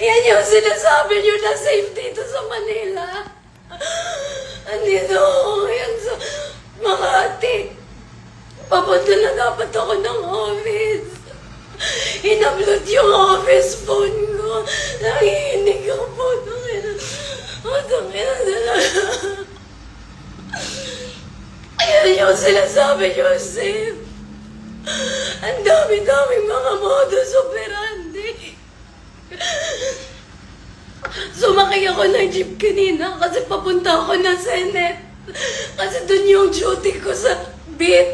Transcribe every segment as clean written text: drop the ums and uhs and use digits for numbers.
Yan yung sinasabi nyo na safe dito sa Manila. Andito ako yan sa Makati. Papunta na dapat ako ng office. Inupload yung office phone ko. Nangihinig ako po. Tangina nila. Ayan yung sinasabi nyo, safe. Ang dami-daming mga modus operandi. Sumakay ako ng jeep kanina kasi papunta ako ng Senate. Kasi dun yung duty ko sa beat.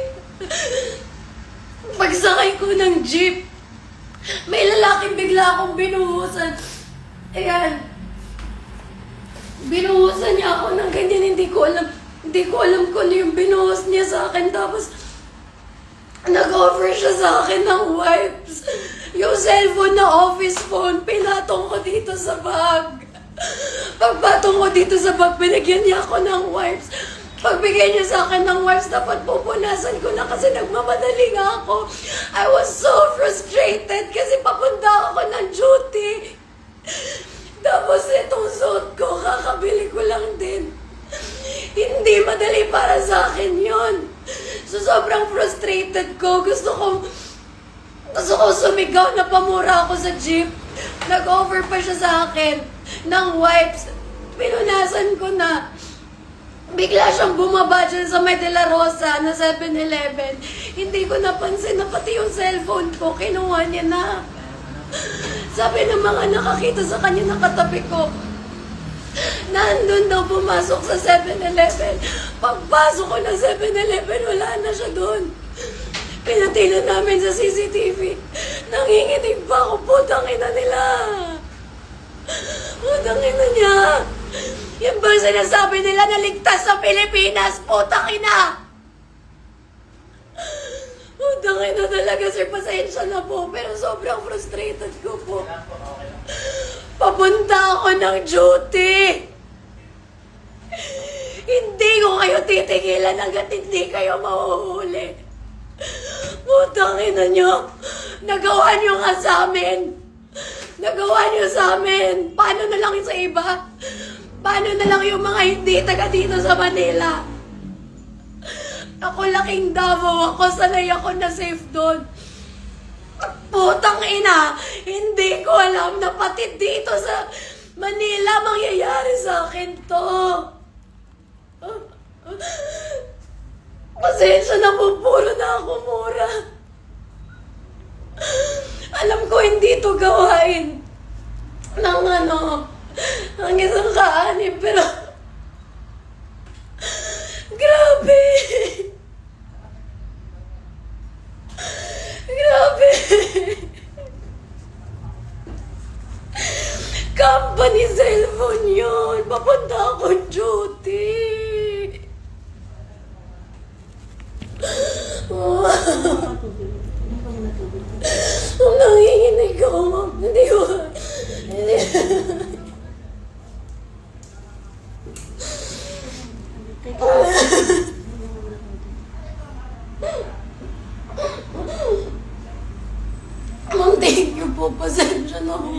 Pagsakay ko ng jeep, may lalaki bigla akong binuhusan. Ayan. Binuhusan niya ako ng ganyan, hindi ko alam kung ano yung binuhos niya sa akin. Tapos, nag-offer siya sa akin ng wipes. Yung cellphone na office phone, pinatong ko dito sa bag. Pagpatong ko dito sa bag, binigyan niya ako ng wipes. Pagbigay niya sa akin ng wipes, dapat pupunasan ko na kasi nagmamadali nga ako. I was so frustrated kasi papunta ako ng duty. Tapos itong suit ko, kakabili ko lang din. Hindi madali para sa akin yon. So sobrang frustrated ko. Gusto ko sumigaw na pamura ako sa jeep. Nag-offer pa siya sa akin ng wipes. Pinunasan ko na. Bigla siyang bumaba dyan sa May de la Rosa na 7-Eleven. Hindi ko napansin na pati yung cellphone ko, kinuha niya na. Sabi ng mga nakakita sa kanya na katabi ko, nandun daw pumasok sa 7-Eleven. Pagpasok ko ng 7-Eleven, wala na siya doon. Pinatilan namin sa CCTV. Nanginginig pa ako, putang ina nila. Putang ina niya. Yan ba sinasabi nila na ligtas sa Pilipinas? Putang ina! Putang ina talaga, sir. Pasensya na po, pero sobrang frustrated ko po. Papunta ako ng duty. Hindi ko kayo titigilan hanggat hindi kayo mahuhuli. Putang ina nyo. Nagawa nyo nga sa amin. Nagawa nyo sa amin. Paano na lang sa iba? Paano na lang yung mga hindi taga dito sa Manila? Ako laking Davao. Ako sanay ako na safe doon. Putang ina, hindi ko alam na pati dito sa Manila mangyayari sa akin to. Pasensya na po, puro na ako mura. Alam ko hindi to gawain ng ng isang kaanib, pero grabe. Grabe. Company cellphone yun. Papunta akong duty. Ang nanginginig ako, ma'am. Hindi ko. Ma'am, thank you po. Pasensya na po.